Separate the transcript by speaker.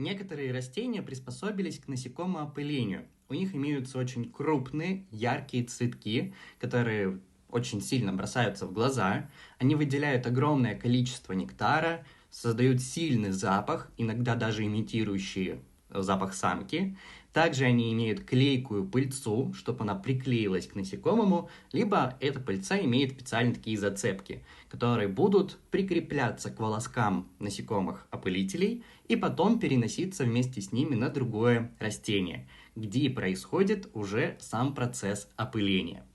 Speaker 1: Некоторые растения приспособились к насекомоопылению. У них имеются очень крупные, яркие цветки, которые очень сильно бросаются в глаза. Они выделяют огромное количество нектара, создают сильный запах, иногда даже имитирующий запах самки. Также они имеют клейкую пыльцу, чтобы она приклеилась к насекомому, либо эта пыльца имеет специальные такие зацепки, которые будут прикрепляться к волоскам насекомых-опылителей и потом переноситься вместе с ними на другое растение, где происходит уже сам процесс опыления.